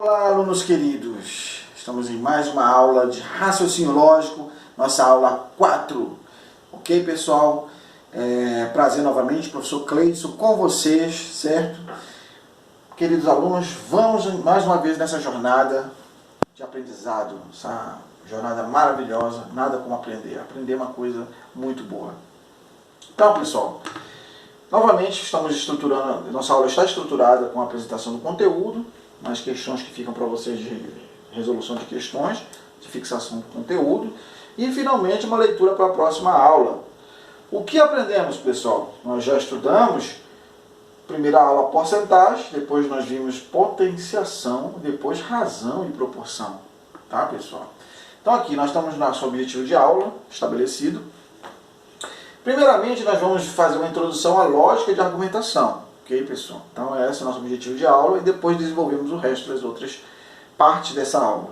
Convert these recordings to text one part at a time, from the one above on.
Olá, alunos queridos! Estamos em mais uma aula de raciocínio lógico, nossa aula 4. Ok, pessoal? Prazer novamente, professor Cleidson, com vocês, certo? Queridos alunos, vamos mais uma vez nessa jornada de aprendizado, essa jornada maravilhosa, nada como aprender. Aprender é uma coisa muito boa. Então, pessoal, novamente estamos estruturando, nossa aula está estruturada com a apresentação do conteúdo, as questões que ficam para vocês de resolução de questões, de fixação do conteúdo, e finalmente uma leitura para a próxima aula. O que aprendemos, pessoal? Nós já estudamos, primeira aula porcentagem, depois nós vimos potenciação, depois razão e proporção. Tá, pessoal? Então aqui nós estamos no nosso objetivo de aula estabelecido. Primeiramente nós vamos fazer uma introdução à lógica de argumentação. Ok, pessoal? Então esse é o nosso objetivo de aula e depois desenvolvemos o resto das outras partes dessa aula.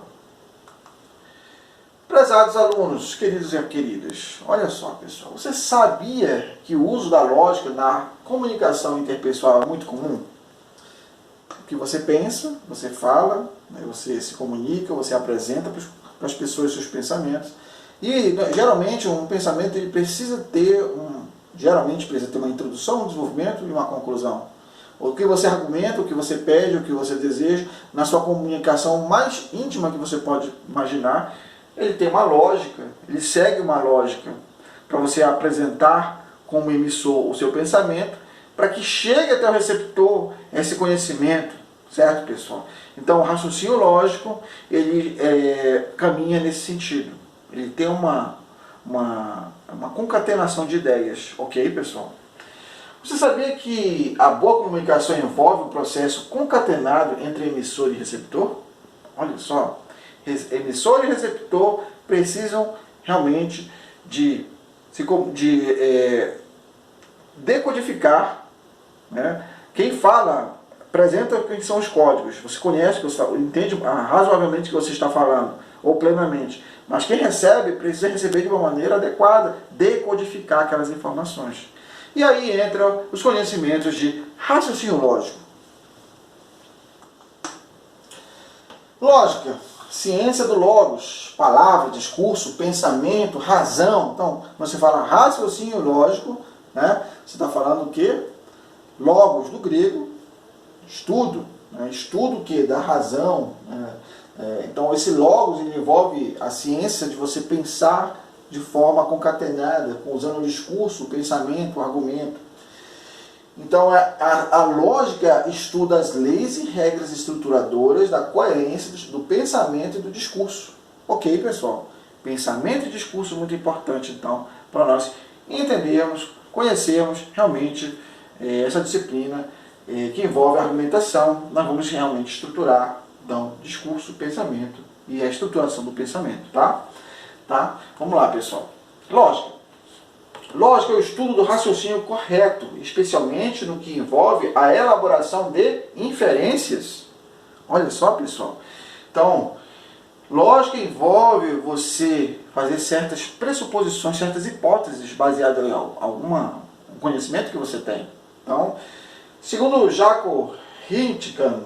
Prezados alunos, queridos e queridas, olha só, pessoal, você sabia que o uso da lógica na comunicação interpessoal é muito comum? O que você pensa, você fala, você se comunica, você apresenta para as pessoas seus pensamentos. E geralmente um pensamento ele precisa ter uma introdução, um desenvolvimento e uma conclusão. O que você argumenta, o que você pede, o que você deseja, na sua comunicação mais íntima que você pode imaginar, ele tem uma lógica, ele segue uma lógica para você apresentar como emissor o seu pensamento, para que chegue até o receptor esse conhecimento, certo, pessoal? Então o raciocínio lógico, ele caminha nesse sentido. Ele tem uma concatenação de ideias, ok, pessoal? Você sabia que a boa comunicação envolve um processo concatenado entre emissor e receptor? Olha só, emissor e receptor precisam realmente de decodificar, né? Quem fala apresenta quem são os códigos, você conhece, entende razoavelmente o que você está falando, ou plenamente. Mas quem recebe precisa receber de uma maneira adequada, decodificar aquelas informações. E aí entram os conhecimentos de raciocínio lógico. Lógica, ciência do logos, palavra, discurso, pensamento, razão. Então, quando você fala raciocínio lógico, né, você está falando o quê? Logos, do grego, estudo. Né, estudo o quê? Da razão. Então, esse logos ele envolve a ciência de você pensar de forma concatenada, usando o discurso, o pensamento, o argumento. Então, a lógica estuda as leis e regras estruturadoras da coerência do pensamento e do discurso. Ok, pessoal? Pensamento e discurso muito importante, então, para nós entendermos, conhecermos realmente essa disciplina que envolve a argumentação. Nós vamos realmente estruturar, então, discurso, pensamento e a estruturação do pensamento, tá? Vamos lá, pessoal. Lógica. Lógica é o estudo do raciocínio correto, especialmente no que envolve a elaboração de inferências. Olha só, pessoal. Então, lógica envolve você fazer certas pressuposições, certas hipóteses baseadas em algum conhecimento que você tem. Então, segundo Jaco Hintika,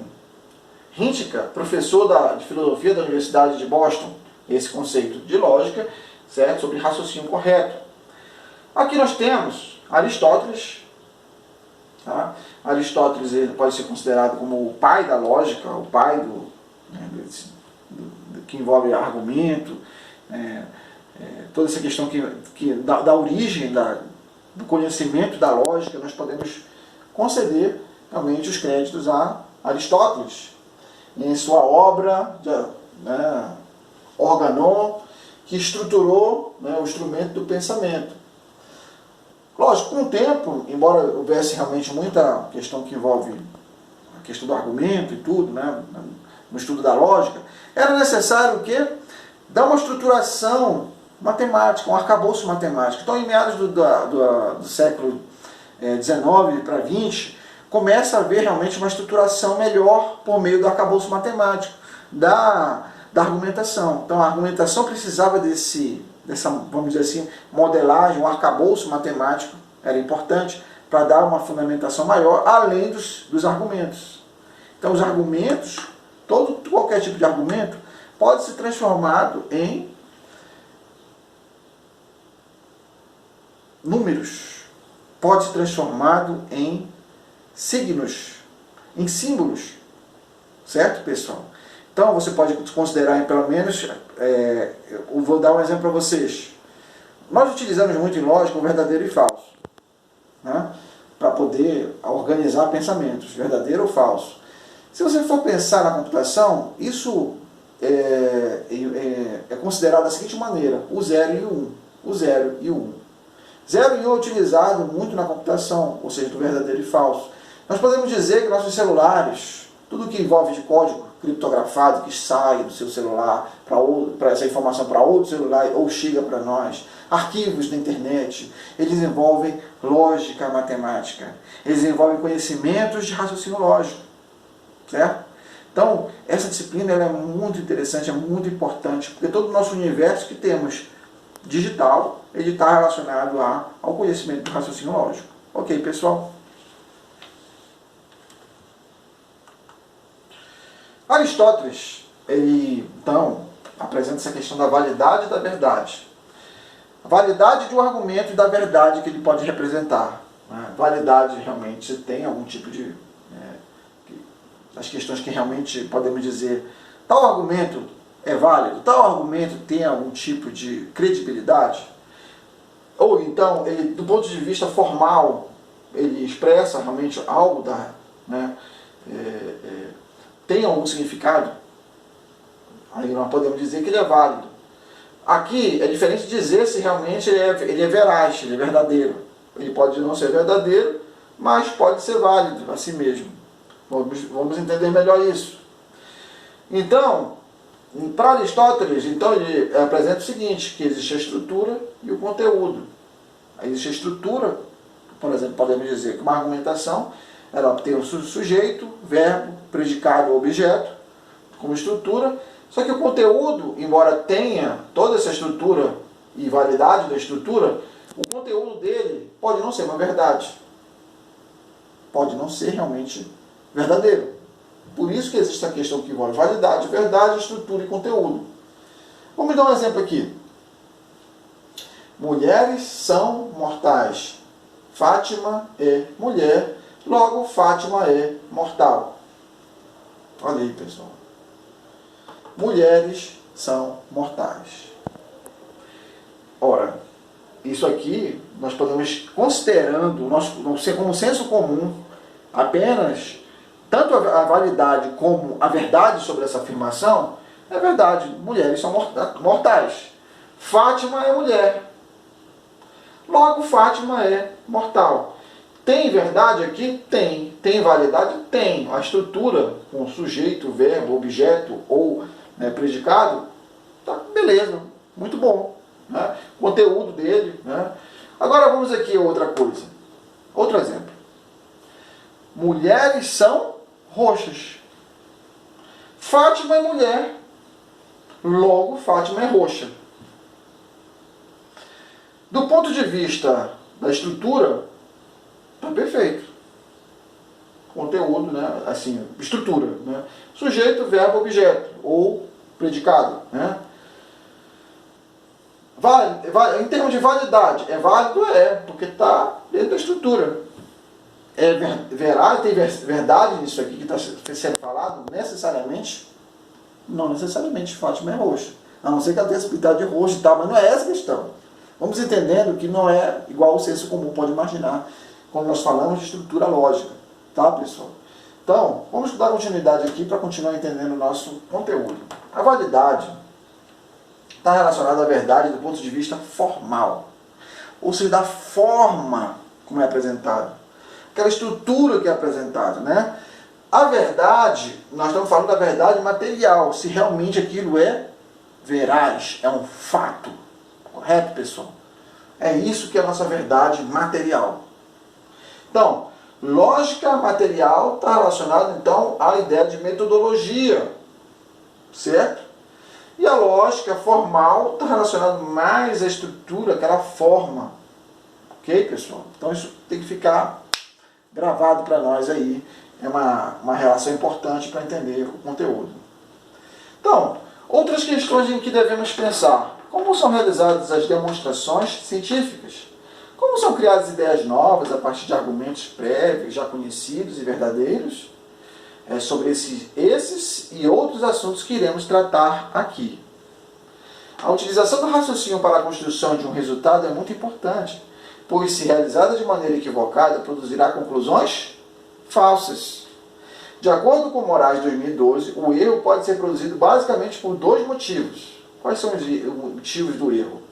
professor de filosofia da Universidade de Boston, esse conceito de lógica, certo? Sobre raciocínio correto. Aqui nós temos Aristóteles. Tá? Aristóteles ele pode ser considerado como o pai da lógica, o pai que envolve argumento, toda essa questão que da origem do conhecimento da lógica. Nós podemos conceder realmente os créditos a Aristóteles em sua obra Organon, que estruturou o instrumento do pensamento. Lógico, com o tempo, embora houvesse realmente muita questão que envolve a questão do argumento e tudo, no estudo da lógica, era necessário o quê? Dar uma estruturação matemática, um arcabouço matemático. Então, em meados do século XIX para XX, começa a haver realmente uma estruturação melhor por meio do arcabouço matemático, da argumentação. Então a argumentação precisava dessa, vamos dizer assim, modelagem, um arcabouço matemático, era importante para dar uma fundamentação maior, além dos argumentos. Então os argumentos Qualquer tipo de argumento pode ser transformado em números, pode ser transformado em signos, em símbolos, certo, pessoal? Então você pode considerar, pelo menos, eu vou dar um exemplo para vocês. Nós utilizamos muito em lógica o verdadeiro e falso, né? Para poder organizar pensamentos, verdadeiro ou falso. Se você for pensar na computação, isso é considerado da seguinte maneira: o 0 e o 1. O 0 e o 1. 0 e 1 é utilizado muito na computação, ou seja, do verdadeiro e falso. Nós podemos dizer que nossos celulares, tudo que envolve de código criptografado que sai do seu celular para essa informação para outro celular ou chega para nós, arquivos da internet, eles envolvem lógica matemática, eles envolvem conhecimentos de raciocínio lógico, certo? Então, essa disciplina ela é muito interessante, é muito importante, porque todo o nosso universo que temos digital, ele está relacionado ao conhecimento do raciocínio lógico. Ok, pessoal? Aristóteles, ele, então, apresenta essa questão da validade e da verdade. A validade de um argumento e da verdade que ele pode representar. A validade realmente tem algum tipo de... as questões que realmente podemos dizer, tal argumento é válido, tal argumento tem algum tipo de credibilidade, ou então, ele, do ponto de vista formal, ele expressa realmente algo tem algum significado, aí nós podemos dizer que ele é válido. Aqui é diferente de dizer se realmente ele é veraz, ele é verdadeiro. Ele pode não ser verdadeiro, mas pode ser válido a si mesmo. Vamos entender melhor isso. Então, para Aristóteles, então, ele apresenta o seguinte, que existe a estrutura e o conteúdo. Existe a estrutura, por exemplo, podemos dizer que uma argumentação, ela tem o sujeito, verbo, predicado ou objeto, como estrutura, só que o conteúdo, embora tenha toda essa estrutura e validade da estrutura, o conteúdo dele pode não ser uma verdade. Pode não ser realmente verdadeiro. Por isso que existe a questão que envolve validade, verdade, estrutura e conteúdo. Vamos dar um exemplo aqui. Mulheres são mortais. Fátima é mulher, logo Fátima é mortal. Olha aí, pessoal. Mulheres são mortais. Ora, isso aqui nós podemos, considerando como senso comum, apenas tanto a validade como a verdade sobre essa afirmação, é verdade, mulheres são mortais. Fátima é mulher. Logo, Fátima é mortal. Tem verdade aqui? Tem. Tem validade? Tem. A estrutura com sujeito, verbo, objeto ou predicado, tá, beleza, muito bom. Né? O conteúdo dele. Né? Agora vamos aqui a outra coisa. Outro exemplo. Mulheres são roxas. Fátima é mulher. Logo, Fátima é roxa. Do ponto de vista da estrutura, está perfeito. Conteúdo, né? Assim, estrutura. Né? Sujeito, verbo, objeto. Ou predicado. Né? Em termos de validade, é válido? É, porque está dentro da estrutura. É veraz, tem verdade nisso aqui que está sendo falado? Necessariamente? Não necessariamente. Fátima é roxa. A não ser que ela tenha pintado de roxo e tal, mas não é essa a questão. Vamos entendendo que não é igual o senso comum pode imaginar quando nós falamos de estrutura lógica. Tá, pessoal? Então, vamos dar continuidade aqui para continuar entendendo o nosso conteúdo. A validade está relacionada à verdade do ponto de vista formal. Ou seja, da forma como é apresentado. Aquela estrutura que é apresentada, né? A verdade, nós estamos falando da verdade material, se realmente aquilo é veraz, é um fato. Correto, pessoal? É isso que é a nossa verdade material. Então, lógica material está relacionada, então, à ideia de metodologia, certo? E a lógica formal está relacionada mais à estrutura, aquela forma. Ok, pessoal? Então, isso tem que ficar gravado para nós aí. É uma relação importante para entender o conteúdo. questões em que devemos pensar. Como são realizadas as demonstrações científicas? Como são criadas ideias novas a partir de argumentos prévios, já conhecidos e verdadeiros? É sobre esses e outros assuntos que iremos tratar aqui. A utilização do raciocínio para a construção de um resultado é muito importante, pois, se realizada de maneira equivocada, produzirá conclusões falsas. De acordo com Moraes 2012, o erro pode ser produzido basicamente por dois motivos. Quais são os motivos do erro?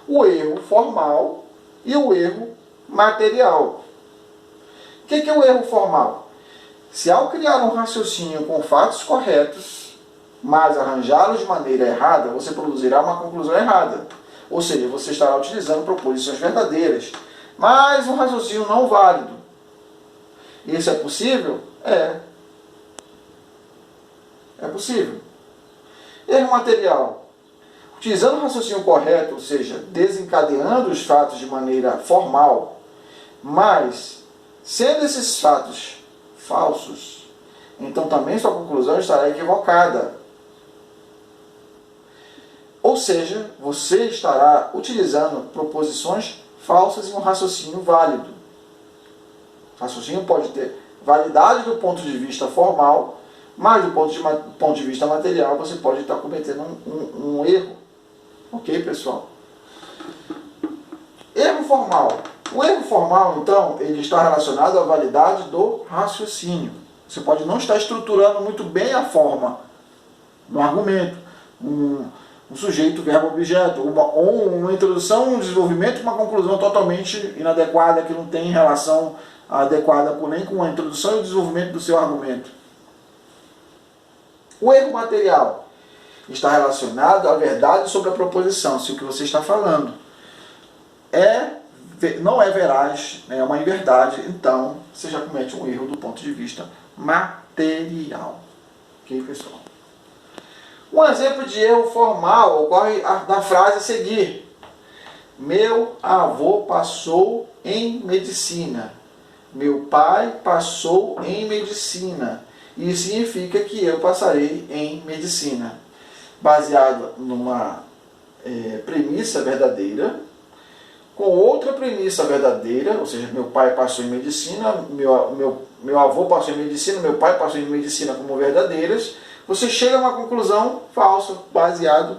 O erro formal e o erro material. O que é o erro formal? Se ao criar um raciocínio com fatos corretos, mas arranjá-los de maneira errada, você produzirá uma conclusão errada. Ou seja, você estará utilizando proposições verdadeiras, mas um raciocínio não válido. Isso é possível? É possível. Erro material. Utilizando o raciocínio correto, ou seja, desencadeando os fatos de maneira formal, mas sendo esses fatos falsos, então também sua conclusão estará equivocada. Ou seja, você estará utilizando proposições falsas em um raciocínio válido. O raciocínio pode ter validade do ponto de vista formal, mas do ponto de vista material você pode estar cometendo um erro. Ok, pessoal? Erro formal. O erro formal, então, ele está relacionado à validade do raciocínio. Você pode não estar estruturando muito bem a forma do argumento, um sujeito, verbo, objeto, ou uma introdução, um desenvolvimento, uma conclusão totalmente inadequada, que não tem relação adequada nem com a introdução e o desenvolvimento do seu argumento. O erro material está relacionado à verdade sobre a proposição, se o que você está falando não é veraz, é uma inverdade, então você já comete um erro do ponto de vista material. Ok, pessoal? Um exemplo de erro formal ocorre na frase a seguir. Meu avô passou em medicina. Meu pai passou em medicina. Isso significa que eu passarei em medicina. Baseado numa premissa verdadeira, com outra premissa verdadeira, ou seja, meu pai passou em medicina, meu avô passou em medicina, meu pai passou em medicina como verdadeiras, você chega a uma conclusão falsa, baseado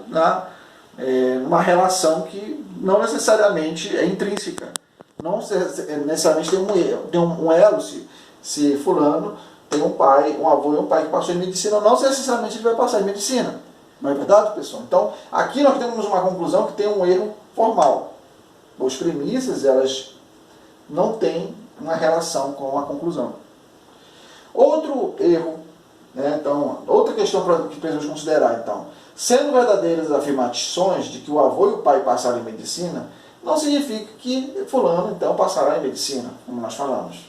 numa relação que não necessariamente é intrínseca. Não necessariamente tem um elo, se fulano tem um avô e um pai que passou em medicina, não necessariamente ele vai passar em medicina. Não é verdade, pessoal? Então, aqui nós temos uma conclusão que tem um erro formal. As premissas, elas não têm uma relação com a conclusão. Outro erro, então, outra questão que precisamos considerar, então, sendo verdadeiras as afirmações de que o avô e o pai passaram em medicina, não significa que fulano, então, passará em medicina, como nós falamos.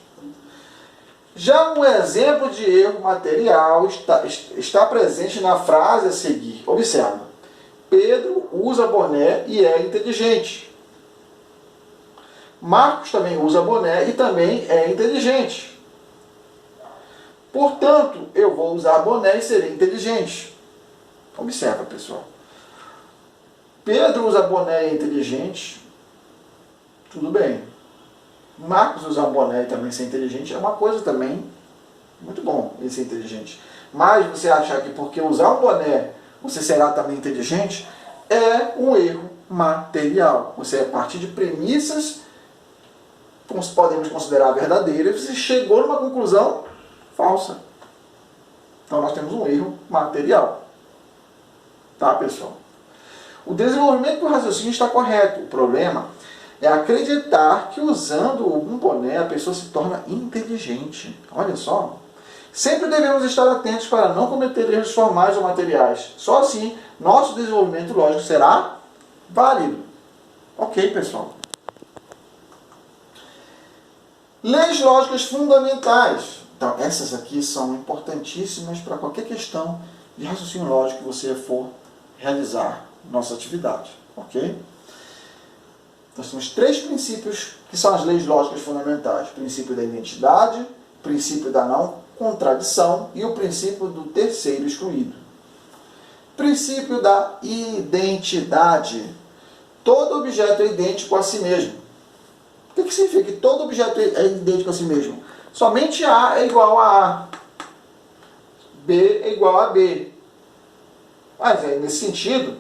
Já um exemplo de erro material está presente na frase a seguir. Observa. Pedro usa boné e é inteligente. Marcos também usa boné e também é inteligente. Portanto, eu vou usar boné e serei inteligente. Observa, pessoal. Pedro usa boné e é inteligente. Tudo bem. Marcos usar boné e também ser inteligente é uma coisa também muito bom, ele ser inteligente. Mas você achar que porque usar um boné você será também inteligente é um erro material. Você, a partir de premissas podemos considerar verdadeiras, você chegou numa conclusão falsa. Então nós temos um erro material. Tá, pessoal? O desenvolvimento do raciocínio está correto. O problema é acreditar que usando um boné a pessoa se torna inteligente. Olha só. Sempre devemos estar atentos para não cometer erros formais ou materiais. Só assim, nosso desenvolvimento lógico será válido. Ok, pessoal? Leis lógicas fundamentais. Então, essas aqui são importantíssimas para qualquer questão de raciocínio lógico que você for realizar nossa atividade. Ok? Nós temos 3 princípios que são as leis lógicas fundamentais. O princípio da identidade, o princípio da não contradição e o princípio do terceiro excluído. Princípio da identidade. Todo objeto é idêntico a si mesmo. O que significa que todo objeto é idêntico a si mesmo? Somente A é igual a A. B é igual a B. Mas nesse sentido,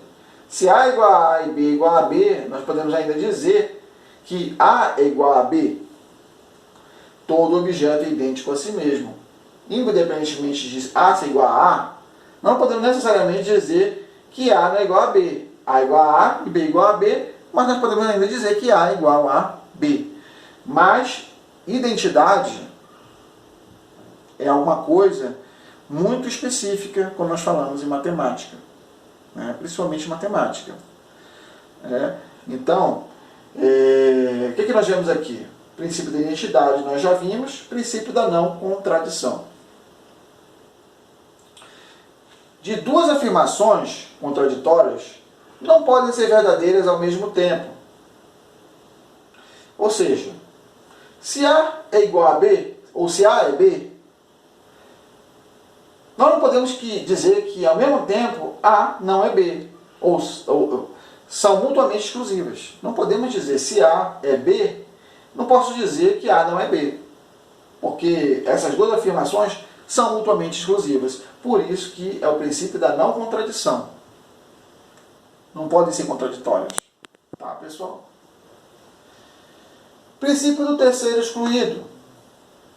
se A é igual a A e B é igual a B, nós podemos ainda dizer que A é igual a B. Todo objeto é idêntico a si mesmo. Independentemente de A ser igual a A, não podemos necessariamente dizer que A não é igual a B. A é igual a A e B é igual a B, mas nós podemos ainda dizer que A é igual a B. Mas identidade é alguma coisa muito específica quando nós falamos em matemática, né? Principalmente matemática. Então, o que nós vemos aqui? Princípio da identidade nós já vimos, princípio da não contradição. De duas afirmações contraditórias não podem ser verdadeiras ao mesmo tempo. Ou seja, se A é igual a B, ou se A é B, nós não podemos dizer que ao mesmo tempo A não é B, ou são mutuamente exclusivas. Não podemos dizer se A é B, não posso dizer que A não é B, porque essas duas afirmações são mutuamente exclusivas. Por isso que é o princípio da não contradição. Não podem ser contraditórias. Tá, pessoal? Princípio do terceiro excluído.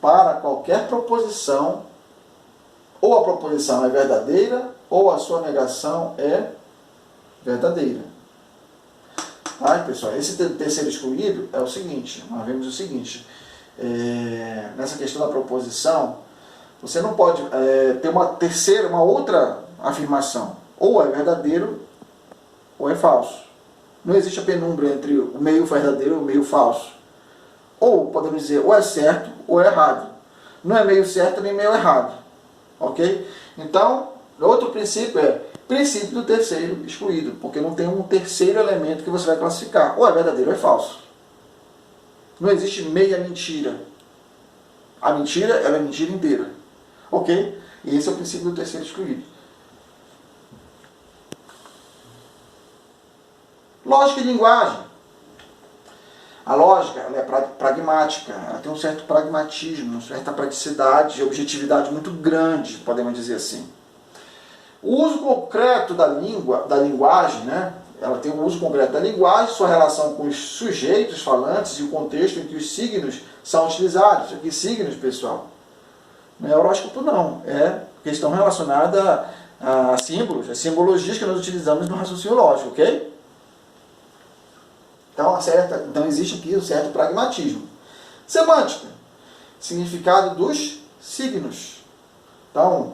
Para qualquer proposição, ou a proposição é verdadeira, ou a sua negação é verdadeira. Tá, pessoal? Esse terceiro excluído é o seguinte, nós vemos o seguinte, nessa questão da proposição, você não pode ter uma outra afirmação, ou é verdadeiro, ou é falso. Não existe a penumbra entre o meio verdadeiro e o meio falso. Ou podemos dizer, ou é certo, ou é errado. Não é meio certo, nem meio errado. Ok? Então, outro princípio é princípio do terceiro excluído, porque não tem um terceiro elemento que você vai classificar. Ou é verdadeiro ou é falso. Não existe meia mentira. A mentira, ela é mentira inteira. Ok? E esse é o princípio do terceiro excluído. Lógica e linguagem. A lógica ela é pragmática, ela tem um certo pragmatismo, uma certa praticidade e objetividade muito grande, podemos dizer assim. O uso concreto da linguagem, né? Ela tem um uso concreto da linguagem, sua relação com os sujeitos falantes e o contexto em que os signos são utilizados. Aqui signos, pessoal, não é horóscopo não, é questão relacionada a símbolos, as simbologias que nós utilizamos no raciocínio lógico, ok? Então existe aqui um certo pragmatismo. Semântica, significado dos signos. Então,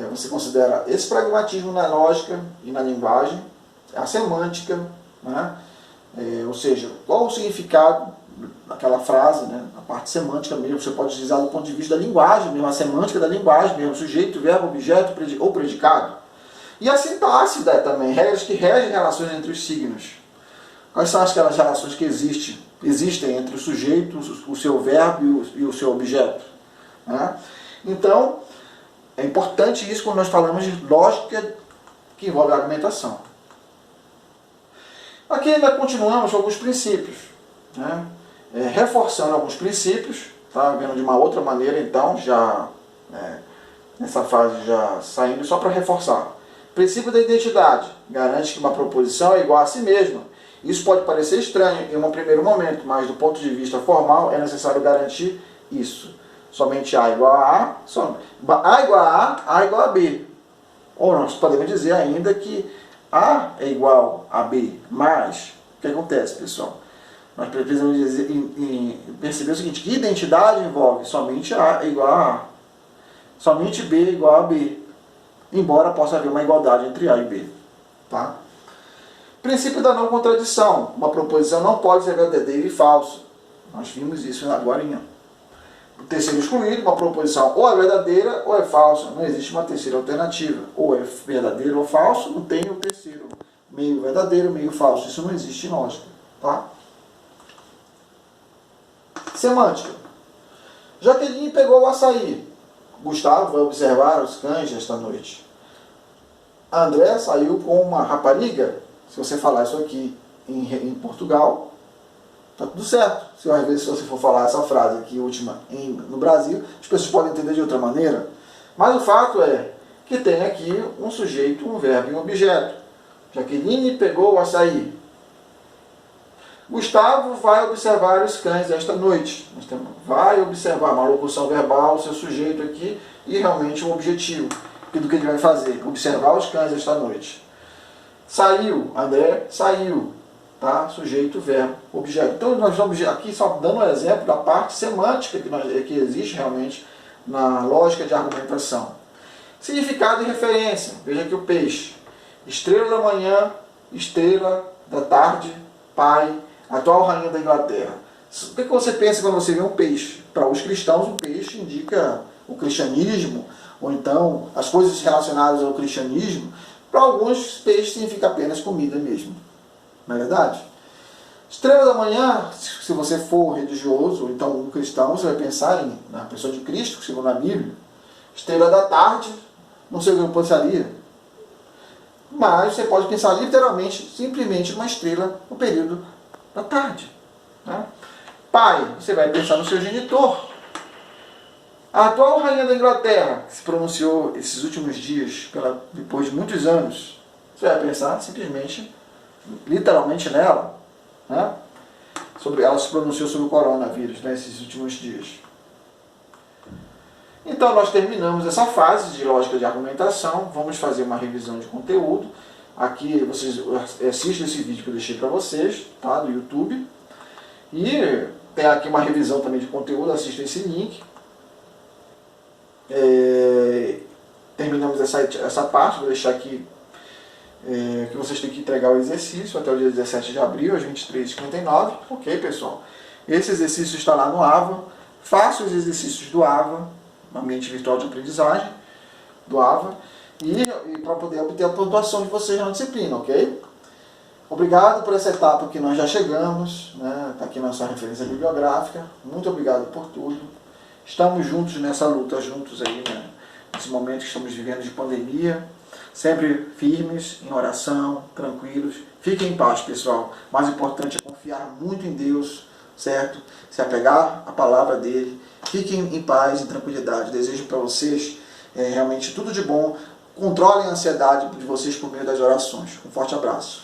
você considera esse pragmatismo na lógica e na linguagem, a semântica, né? Ou seja, qual o significado daquela frase, né? A parte semântica mesmo, você pode utilizar do ponto de vista da linguagem, mesmo a semântica da linguagem, mesmo sujeito, verbo, objeto ou predicado. E a sintaxe também, regras que regem relações entre os signos. Quais são aquelas relações que existem entre o sujeito, o seu verbo e o seu objeto? Né? Então, é importante isso quando nós falamos de lógica que envolve a argumentação. Aqui ainda continuamos com alguns princípios. Né? Reforçando alguns princípios, tá? Vendo de uma outra maneira, então, já nessa fase já saindo, só para reforçar. Princípio da identidade. Garante que uma proposição é igual a si mesma. Isso pode parecer estranho em um primeiro momento, mas do ponto de vista formal é necessário garantir isso. Somente A igual a A, A igual a A igual a B. Ou nós podemos dizer ainda que A é igual a B, mas o que acontece, pessoal? Nós precisamos perceber o seguinte, que identidade envolve somente A é igual a A, somente B é igual a B, embora possa haver uma igualdade entre A e B. Tá? Princípio da não contradição. Uma proposição não pode ser verdadeira e falsa. Nós vimos isso agora. O terceiro excluído, uma proposição ou é verdadeira ou é falsa. Não existe uma terceira alternativa. Ou é verdadeiro ou falso, não tem o terceiro. Meio verdadeiro, meio falso. Isso não existe em lógica. Tá? Semântica. Jaqueline pegou o açaí. Gustavo vai observar os cães esta noite. André saiu com uma rapariga. Se você falar isso aqui em Portugal, tá tudo certo. Se às vezes se você for falar essa frase aqui última no Brasil, as pessoas podem entender de outra maneira. Mas o fato é que tem aqui um sujeito, um verbo e um objeto. Jaqueline pegou o açaí. Gustavo vai observar os cães esta noite. Vai observar uma locução verbal, seu sujeito aqui e realmente um objetivo do que ele vai fazer. Observar os cães esta noite. Saiu, André saiu. Tá? Sujeito, verbo, objeto. Então nós estamos aqui só dando um exemplo da parte semântica que existe realmente na lógica de argumentação. Significado e referência. Veja aqui o peixe. Estrela da manhã, estrela da tarde, pai, atual rainha da Inglaterra. O que você pensa quando você vê um peixe? Para os cristãos, um peixe indica o cristianismo, ou então as coisas relacionadas ao cristianismo. Para alguns, peixe significa apenas comida mesmo. Não é verdade? Estrela da manhã, se você for religioso, ou então um cristão, você vai pensar na pessoa de Cristo, segundo a Bíblia. Estrela da tarde, não sei o que eu pensaria. Mas você pode pensar literalmente, simplesmente numa estrela no período da tarde. Né? Pai, você vai pensar no seu genitor. A atual rainha da Inglaterra, que se pronunciou esses últimos dias, depois de muitos anos, você vai pensar simplesmente, literalmente nela. Né? Ela se pronunciou sobre o coronavírus nesses últimos dias. Então nós terminamos essa fase de lógica de argumentação. Vamos fazer uma revisão de conteúdo. Aqui vocês assistem esse vídeo que eu deixei para vocês, tá? Do YouTube. E tem aqui uma revisão também de conteúdo, assistam esse link. Terminamos essa parte, vou deixar aqui que vocês têm que entregar o exercício até o dia 17 de abril, às 23h59. Ok, pessoal? Esse exercício está lá no AVA. Faça os exercícios do AVA, ambiente virtual de aprendizagem, do AVA, e para poder obter a pontuação de vocês na disciplina, ok? Obrigado por essa etapa que nós já chegamos, né? Está aqui nossa referência bibliográfica. Muito obrigado por tudo. Estamos juntos nessa luta, juntos aí, né? Nesse momento que estamos vivendo de pandemia, sempre firmes, em oração, tranquilos. Fiquem em paz, pessoal. O mais importante é confiar muito em Deus, certo? Se apegar à palavra dele. Fiquem em paz e tranquilidade. Desejo para vocês realmente tudo de bom. Controlem a ansiedade de vocês por meio das orações. Um forte abraço.